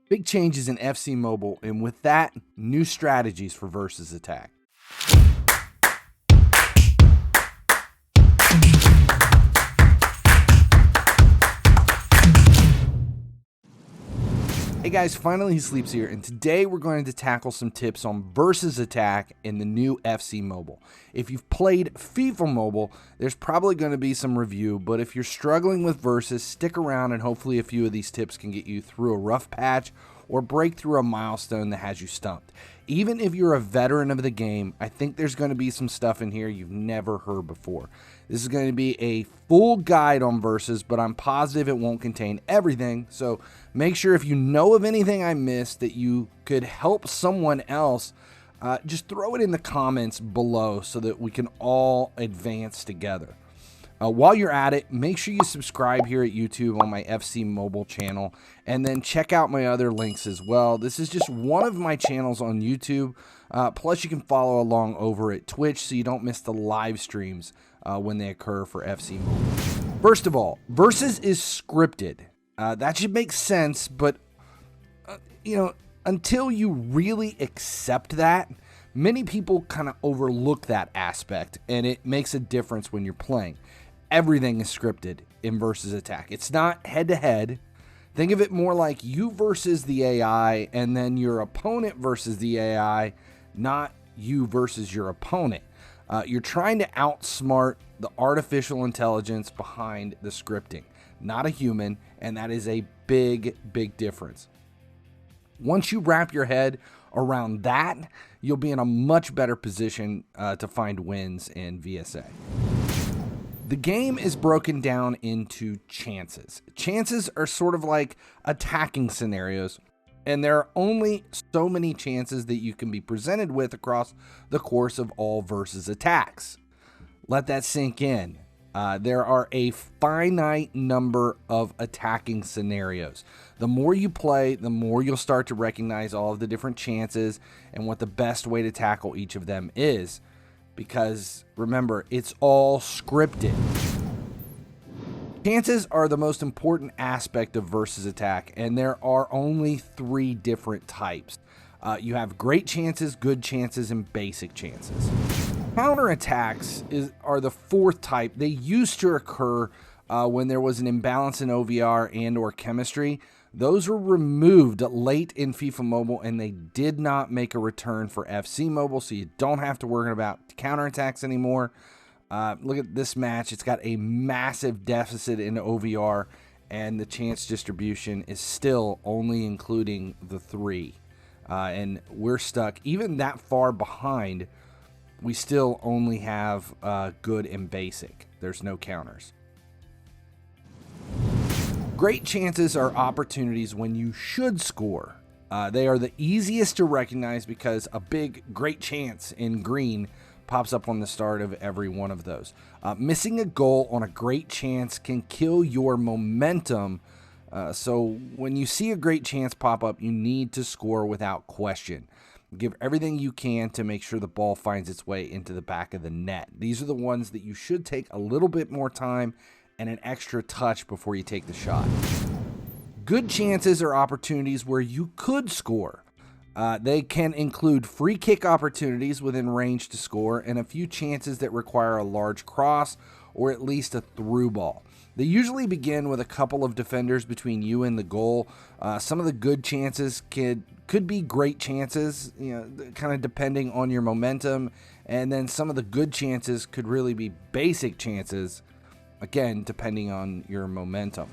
Big changes in FC Mobile, and with that, new strategies for versus attack. Hey guys, finally Sleeps here, and today we're going to tackle some tips on versus attack in the new FC Mobile. If you've played FIFA Mobile, there's probably going to be some review, but if you're struggling with versus, stick around and hopefully a few of these tips can get you through a rough patch or break through a milestone that has you stumped. Even if you're a veteran of the game, I think there's going to be some stuff in here you've never heard before. This is going to be a full guide on versus, but I'm positive it won't contain everything, so make sure if you know of anything I missed that you could help someone else, just throw it in the comments below so that we can all advance together. While you're at it, make sure you subscribe here at YouTube on my FC Mobile channel, and then check out my other links as well. This is just one of my channels on YouTube, plus you can follow along over at Twitch so you don't miss the live streams when they occur for FC Mobile. First of all, versus is scripted. That should make sense, but until you really accept that, many people kind of overlook that aspect, and it makes a difference when you're playing. Everything is scripted in versus attack. It's not head-to-head. Think of it more like you versus the AI, and then your opponent versus the AI, not you versus your opponent. You're trying to outsmart the artificial intelligence behind the scripting, not a human, and that is a big, big difference. Once you wrap your head around that, you'll be in a much better position to find wins in VSA. The game is broken down into chances. Chances are sort of like attacking scenarios, and there are only so many chances that you can be presented with across the course of all versus attacks. Let that sink in. There are a finite number of attacking scenarios. The more you play, the more you'll start to recognize all of the different chances and what the best way to tackle each of them is. Because remember, it's all scripted. Chances are the most important aspect of versus attack, and there are only 3 different types. You have great chances, good chances, and basic chances. Counterattacks are the 4th type. They used to occur when there was an imbalance in OVR and or chemistry. Those were removed late in FIFA Mobile, and they did not make a return for FC Mobile, so you don't have to worry about counterattacks anymore. Look at this match. It's got a massive deficit in OVR, and the chance distribution is still only including the 3. And we're stuck. Even that far behind, we still only have good and basic. There's no counters. Great chances are opportunities when you should score. They are the easiest to recognize because a big great chance in green pops up on the start of every one of those. Missing a goal on a great chance can kill your momentum. So when you see a great chance pop up, you need to score without question. Give everything you can to make sure the ball finds its way into the back of the net. These are the ones that you should take a little bit more time and an extra touch before you take the shot. Good chances are opportunities where you could score. They can include free kick opportunities within range to score and a few chances that require a large cross or at least a through ball. They usually begin with a couple of defenders between you and the goal. Some of the good chances could be great chances, kind of depending on your momentum, and then some of the good chances could really be basic chances, again, depending on your momentum.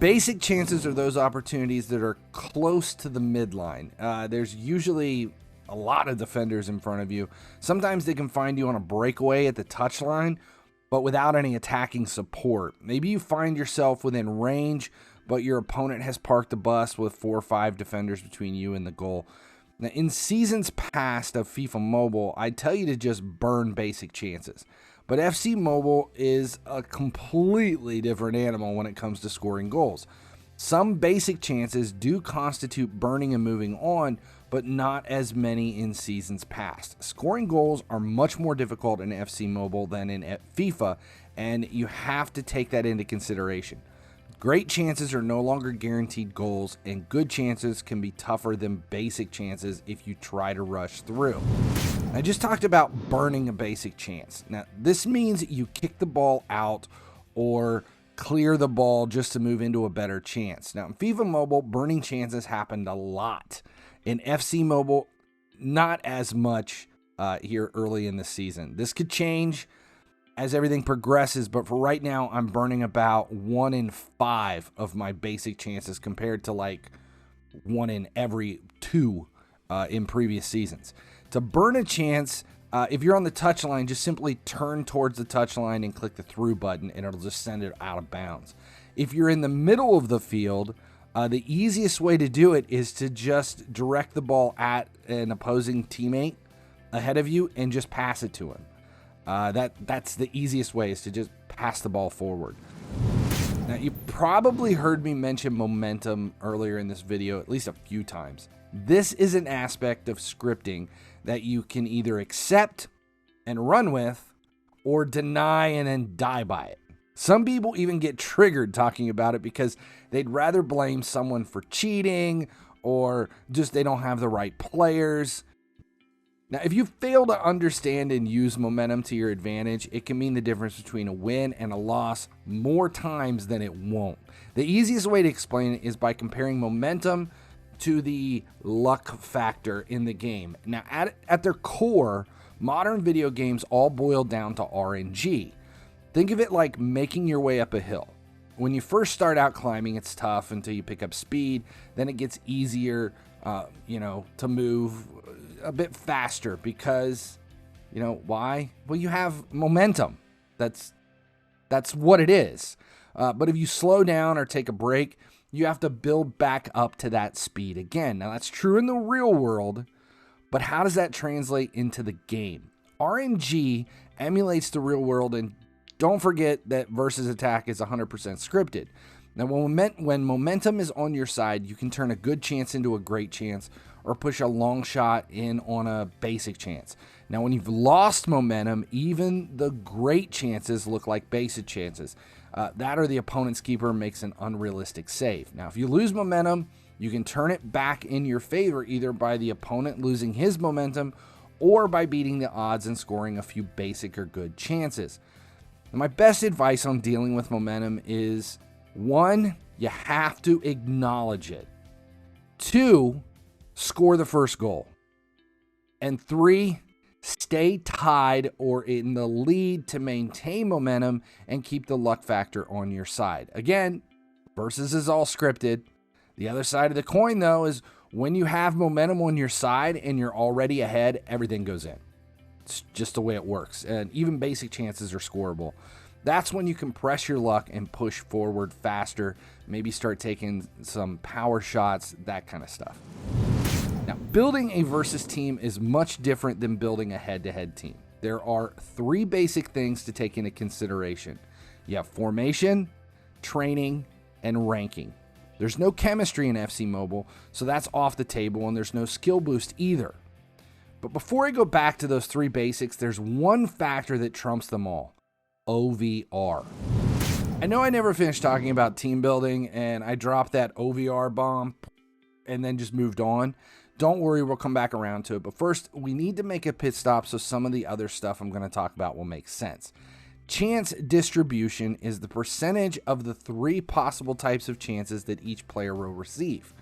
Basic chances are those opportunities that are close to the midline. There's usually a lot of defenders in front of you. Sometimes they can find you on a breakaway at the touchline, but without any attacking support. Maybe you find yourself within range, but your opponent has parked the bus with 4 or 5 defenders between you and the goal. Now, in seasons past of FIFA Mobile, I'd tell you to just burn basic chances. But FC Mobile is a completely different animal when it comes to scoring goals. Some basic chances do constitute burning and moving on, but not as many in seasons past. Scoring goals are much more difficult in FC Mobile than in FIFA, and you have to take that into consideration. Great chances are no longer guaranteed goals, and good chances can be tougher than basic chances if you try to rush through. I just talked about burning a basic chance. Now, this means you kick the ball out or clear the ball just to move into a better chance. Now, in FIFA Mobile, burning chances happened a lot. In FC Mobile, not as much here early in the season. This could change as everything progresses, but for right now, I'm burning about 1 in 5 of my basic chances compared to like 1 in every 2 in previous seasons. To burn a chance, if you're on the touchline, just simply turn towards the touchline and click the through button, and it'll just send it out of bounds. If you're in the middle of the field, the easiest way to do it is to just direct the ball at an opposing teammate ahead of you and just pass it to him. That's the easiest way, is to just pass the ball forward. Now, you probably heard me mention momentum earlier in this video at least a few times. This is an aspect of scripting that you can either accept and run with or deny and then die by it. Some people even get triggered talking about it because they'd rather blame someone for cheating or just they don't have the right players. Now, if you fail to understand and use momentum to your advantage, it can mean the difference between a win and a loss more times than it won't. The easiest way to explain it is by comparing momentum to the luck factor in the game. Now, at their core, modern video games all boil down to RNG. Think of it like making your way up a hill. When you first start out climbing, it's tough until you pick up speed. Then it gets easier, to move a bit faster because, why? Well, you have momentum. That's what it is. But if you slow down or take a break, you have to build back up to that speed again. Now, that's true in the real world, but how does that translate into the game? RNG emulates the real world, and don't forget that versus attack is 100% scripted. Now, when momentum is on your side, you can turn a good chance into a great chance or push a long shot in on a basic chance. Now, when you've lost momentum, even the great chances look like basic chances. That or the opponent's keeper makes an unrealistic save. Now, if you lose momentum, you can turn it back in your favor either by the opponent losing his momentum or by beating the odds and scoring a few basic or good chances. Now, my best advice on dealing with momentum is 1, you have to acknowledge it. 2, score the first goal. And 3, stay tied or in the lead to maintain momentum and keep the luck factor on your side. Again, versus is all scripted. The other side of the coin, though, is when you have momentum on your side and you're already ahead, everything goes in. It's just the way it works. And even basic chances are scoreable. That's when you can press your luck and push forward faster, maybe start taking some power shots, that kind of stuff. Now, building a versus team is much different than building a head-to-head team. There are 3 basic things to take into consideration. You have formation, training, and ranking. There's no chemistry in FC Mobile, so that's off the table, and there's no skill boost either. But before I go back to those 3 basics, there's one factor that trumps them all: OVR. I know I never finished talking about team building, and I dropped that OVR bomb and then just moved on. Don't worry, we'll come back around to it. But first, we need to make a pit stop so some of the other stuff I'm going to talk about will make sense. Chance distribution is the percentage of the 3 possible types of chances that each player will receive.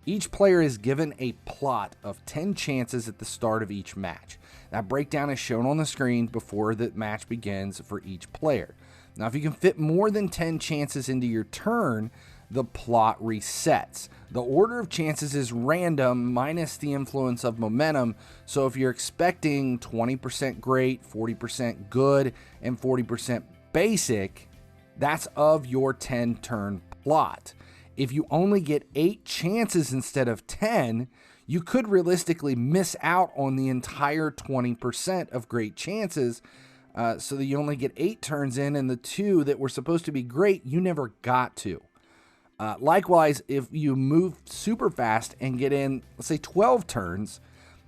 Each player is given a plot of 10 chances at the start of each match. That breakdown is shown on the screen before the match begins for each player. Now, if you can fit more than 10 chances into your turn, the plot resets. The order of chances is random minus the influence of momentum, so if you're expecting 20% great, 40% good, and 40% basic, that's of your 10-turn plot. If you only get 8 chances instead of 10, you could realistically miss out on the entire 20% of great chances, so that you only get 8 turns in, and the 2 that were supposed to be great, you never got to. Likewise, if you move super fast and get in, let's say 12 turns,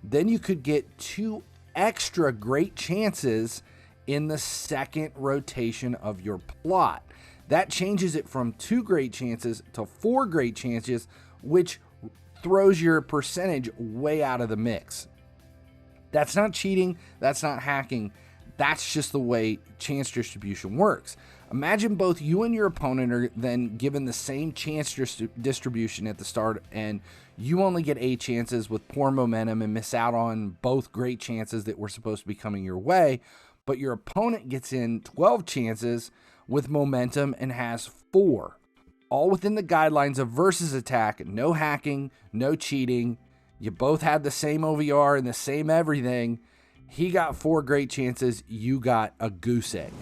then you could get 2 extra great chances in the second rotation of your plot. That changes it from 2 great chances to 4 great chances, which throws your percentage way out of the mix. That's not cheating, that's not hacking, that's just the way chance distribution works. Imagine both you and your opponent are then given the same chance distribution at the start, and you only get 8 chances with poor momentum and miss out on both great chances that were supposed to be coming your way, but your opponent gets in 12 chances with momentum and has 4. All within the guidelines of versus attack, no hacking, no cheating. You both had the same OVR and the same everything. He got 4 great chances, you got a goose egg.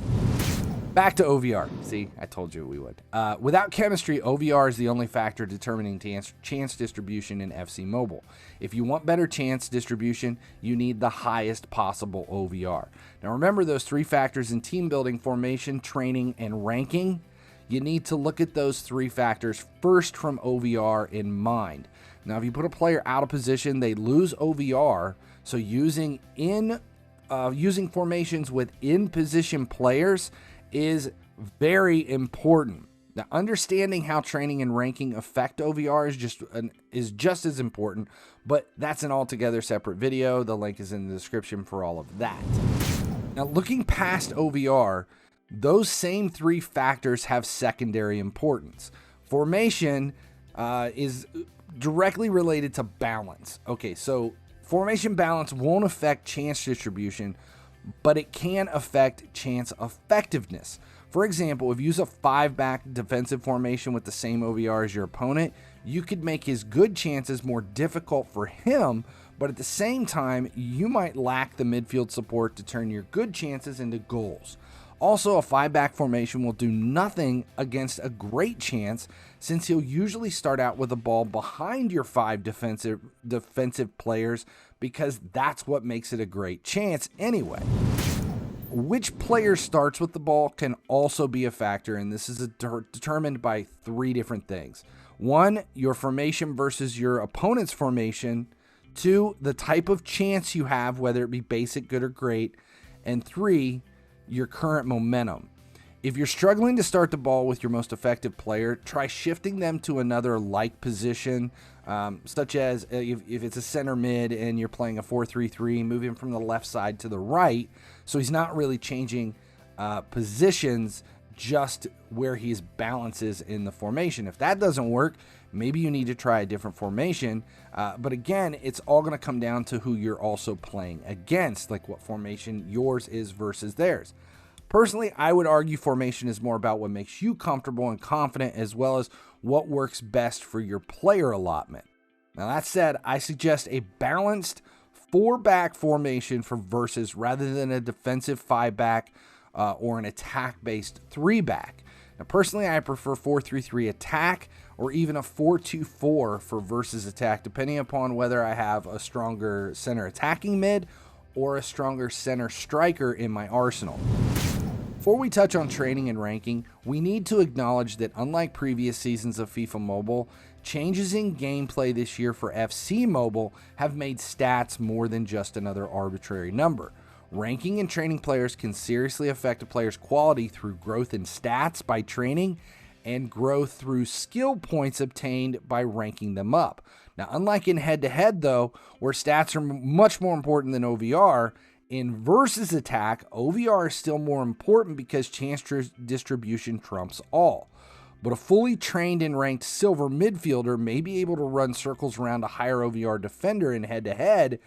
Back to OVR. See, I told you we would. Without chemistry, OVR is the only factor determining chance distribution in FC Mobile. If you want better chance distribution, you need the highest possible OVR. Now remember those 3 factors in team building, formation, training, and ranking? You need to look at those 3 factors first from OVR in mind. Now, if you put a player out of position, they lose OVR. So using formations with in-position players is very important. Now, understanding how training and ranking affect OVR is just as important, but that's an altogether separate video. The link is in the description for all of that. Now, looking past OVR, those same 3 factors have secondary importance. Formation is directly related to balance. Okay, so formation balance won't affect chance distribution, but it can affect chance effectiveness. For example, if you use a 5-back defensive formation with the same OVR as your opponent, you could make his good chances more difficult for him, but at the same time, you might lack the midfield support to turn your good chances into goals. Also, a 5-back formation will do nothing against a great chance, since he'll usually start out with a ball behind your 5 defensive players, because that's what makes it a great chance anyway. Which player starts with the ball can also be a factor, and this is determined by 3 different things. 1, your formation versus your opponent's formation. 2, the type of chance you have, whether it be basic, good, or great. And 3, your current momentum. If you're struggling to start the ball with your most effective player, try shifting them to another like position, such as if it's a center mid and you're playing a 4-3-3, move him from the left side to the right, so he's not really changing positions, just where his balance is in the formation. If that doesn't work, maybe you need to try a different formation, but again, it's all going to come down to who you're also playing against, like what formation yours is versus theirs. Personally, I would argue formation is more about what makes you comfortable and confident, as well as what works best for your player allotment. Now, that said, I suggest a balanced 4-back formation for versus, rather than a defensive 5-back or an attack-based 3-back. Now, personally, I prefer 4-3-3 attack, or even a 4-2-4 for versus attack, depending upon whether I have a stronger center attacking mid or a stronger center striker in my arsenal. Before we touch on training and ranking, we need to acknowledge that unlike previous seasons of FIFA Mobile, changes in gameplay this year for FC Mobile have made stats more than just another arbitrary number. Ranking and training players can seriously affect a player's quality through growth in stats by training and growth through skill points obtained by ranking them up. Now, unlike in head-to-head, though, where stats are much more important than OVR, in versus attack, OVR is still more important because chance distribution trumps all. But a fully trained and ranked silver midfielder may be able to run circles around a higher OVR defender in head-to-head,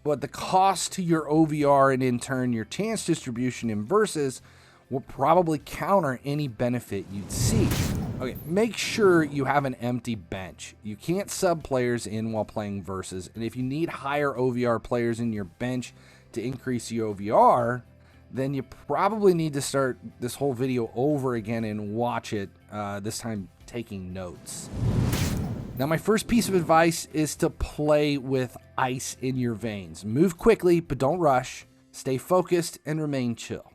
but the cost to your OVR and in turn your chance distribution in versus will probably counter any benefit you'd see. Okay, make sure you have an empty bench. You can't sub players in while playing versus, and if you need higher OVR players in your bench to increase your OVR, then you probably need to start this whole video over again and watch it, this time taking notes. Now, my first piece of advice is to play with ice in your veins. Move quickly, but don't rush. Stay focused and remain chill.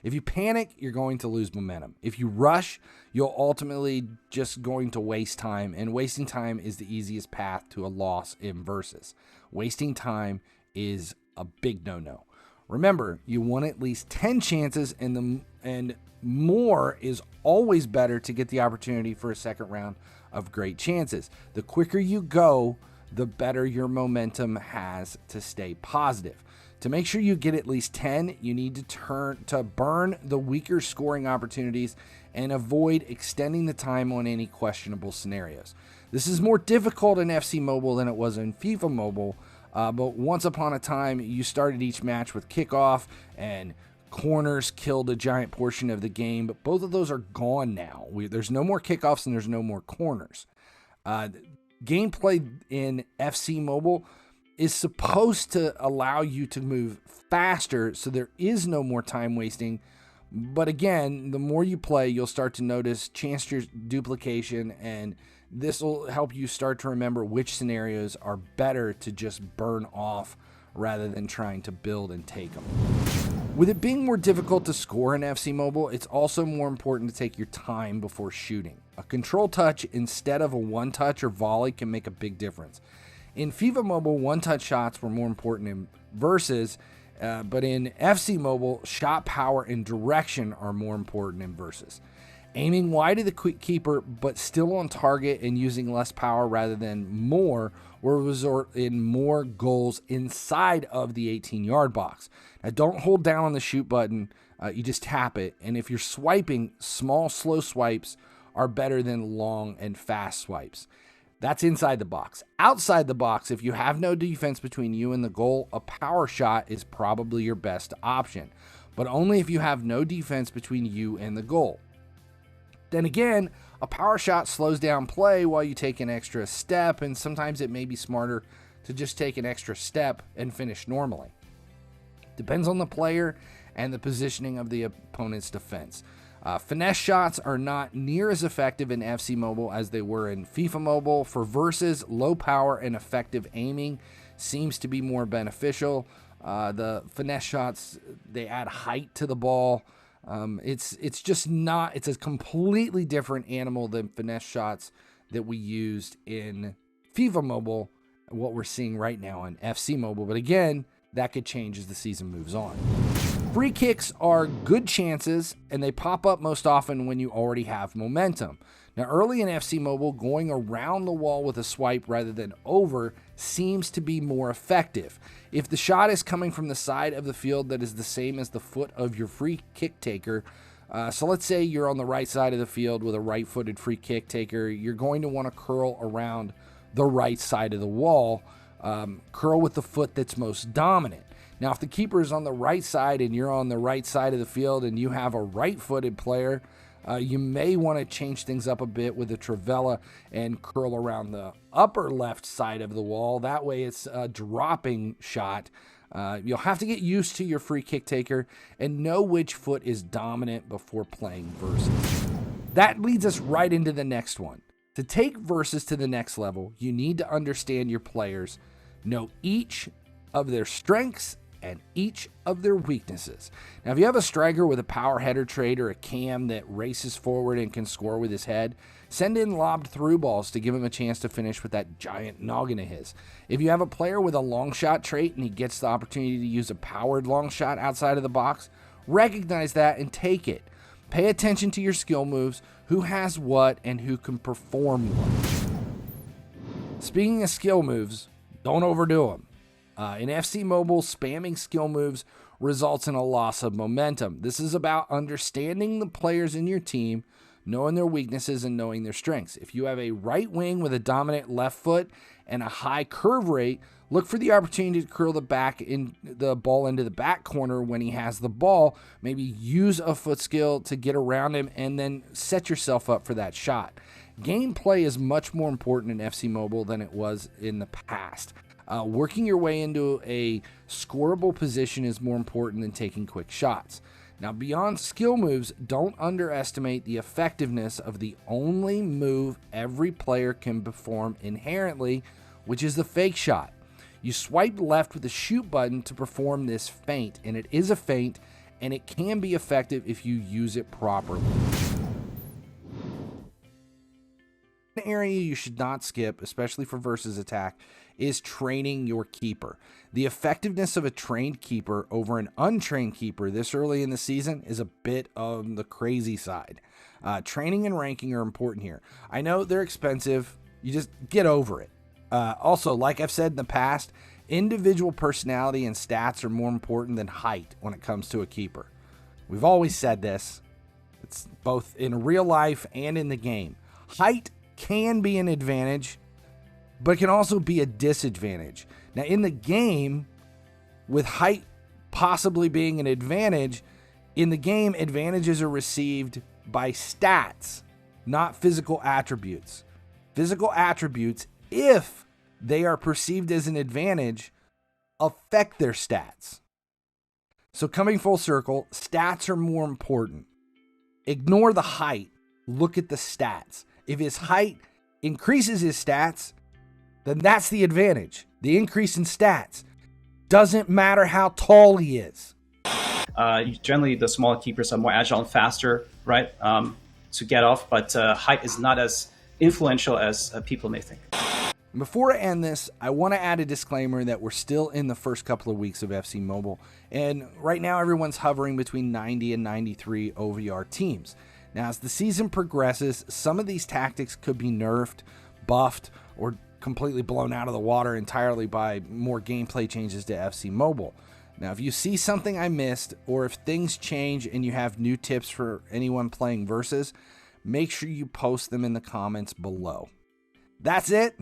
If you panic, you're going to lose momentum. If you rush, you'll ultimately just going to waste time, and wasting time is the easiest path to a loss in versus. Wasting time is a big no-no. Remember, you want at least 10 chances, and more is always better to get the opportunity for a second round of great chances. The quicker you go, the better your momentum has to stay positive. To make sure you get at least 10, you need to burn the weaker scoring opportunities and avoid extending the time on any questionable scenarios. This is more difficult in FC Mobile than it was in FIFA Mobile, but once upon a time, you started each match with kickoff, and corners killed a giant portion of the game, but both of those are gone now. There's no more kickoffs and there's no more corners. Gameplay in FC Mobile is supposed to allow you to move faster, so there is no more time wasting. But again, the more you play, you'll start to notice chance duplication, and this will help you start to remember which scenarios are better to just burn off rather than trying to build and take them. With it being more difficult to score in FC Mobile, it's also more important to take your time before shooting. A control touch instead of a one-touch or volley can make a big difference. In FIFA Mobile, one-touch shots were more important in versus, but in FC Mobile, shot power and direction are more important in versus. Aiming wide of the keeper, but still on target and using less power rather than more, will result in more goals inside of the 18-yard box. Now, don't hold down on the shoot button. You just tap it. And if you're swiping, small, slow swipes are better than long and fast swipes. That's inside the box. Outside the box, if you have no defense between you and the goal, a power shot is probably your best option, but only if you have no defense between you and the goal. Then again, a power shot slows down play while you take an extra step, and sometimes it may be smarter to just take an extra step and finish normally. Depends on the player and the positioning of the opponent's defense. Finesse shots are not near as effective in FC Mobile as they were in FIFA Mobile. For versus, low power and effective aiming seems to be more beneficial. The finesse shots, they add height to the ball. It's just not, it's a completely different animal than finesse shots that we used in FIFA Mobile, what we're seeing right now in FC Mobile. But again, that could change as the season moves on. Free kicks are good chances, and they pop up most often when you already have momentum. Now, early in FC Mobile, going around the wall with a swipe rather than over seems to be more effective. If the shot is coming from the side of the field that is the same as the foot of your free kick taker, so let's say you're on the right side of the field with a right-footed free kick taker, you're going to want to curl around the right side of the wall, curl with the foot that's most dominant. Now, if the keeper is on the right side and you're on the right side of the field and you have a right-footed player, you may want to change things up a bit with a trivela and curl around the upper left side of the wall. That way it's a dropping shot. You'll have to get used to your free kick taker and know which foot is dominant before playing versus. That leads us right into the next one. To take versus to the next level, you need to understand your players, know each of their strengths and each of their weaknesses. Now, if you have a striker with a power header trait or a cam that races forward and can score with his head, send in lobbed through balls to give him a chance to finish with that giant noggin of his. If you have a player with a long shot trait and he gets the opportunity to use a powered long shot outside of the box, recognize that and take it. Pay attention to your skill moves, who has what, and who can perform what. Speaking of skill moves, don't overdo them. In FC Mobile, spamming skill moves results in a loss of momentum. This is about understanding the players in your team, knowing their weaknesses and knowing their strengths. If you have a right wing with a dominant left foot and a high curve rate, look for the opportunity to curl the ball into the back corner when he has the ball. Maybe use a foot skill to get around him and then set yourself up for that shot. Gameplay is much more important in FC Mobile than it was in the past. Working your way into a scoreable position is more important than taking quick shots. Now, beyond skill moves, don't underestimate the effectiveness of the only move every player can perform inherently, which is the fake shot. You swipe left with the shoot button to perform this feint, and it is a feint, and it can be effective if you use it properly. area you should not skip, especially for versus attack, is training your keeper. The effectiveness of a trained keeper over an untrained keeper this early in the season is a bit on the crazy side. Training and ranking are important here. I know they're expensive. You just get over it. Also, like I've said in the past, individual personality and stats are more important than height when it comes to a keeper. We've always said this. It's both in real life and in the game. Height can be an advantage, but it can also be a disadvantage. Now, in the game, with height possibly being an advantage, in the game, advantages are received by stats, not physical attributes. Physical attributes, if they are perceived as an advantage, affect their stats. So coming full circle, stats are more important. Ignore the height. Look at the stats. If his height increases his stats, then that's the advantage. The increase in stats doesn't matter how tall he is. Generally, the smaller keepers are more agile and faster, right, to get off, but height is not as influential as people may think. Before I end this, I want to add a disclaimer that we're still in the first couple of weeks of FC Mobile, and right now everyone's hovering between 90 and 93 OVR teams. Now, as the season progresses, some of these tactics could be nerfed, buffed, or completely blown out of the water entirely by more gameplay changes to FC Mobile. Now, if you see something I missed, or if things change and you have new tips for anyone playing Versus, make sure you post them in the comments below. That's it.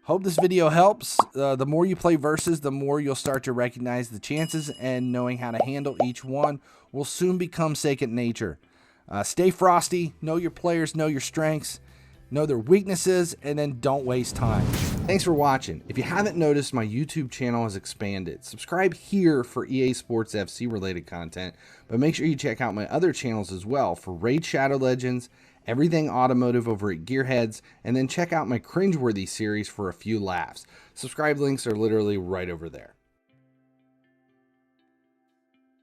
Hope this video helps. The more you play Versus, the more you'll start to recognize the chances, and knowing how to handle each one will soon become second nature. Stay frosty, know your players, know your strengths, know their weaknesses, and then don't waste time. Thanks for watching. If you haven't noticed, my YouTube channel has expanded. Subscribe here for EA Sports FC related content, but make sure you check out my other channels as well for Raid Shadow Legends, everything automotive over at Gearheads, and then check out my cringeworthy series for a few laughs. Subscribe links are literally right over there.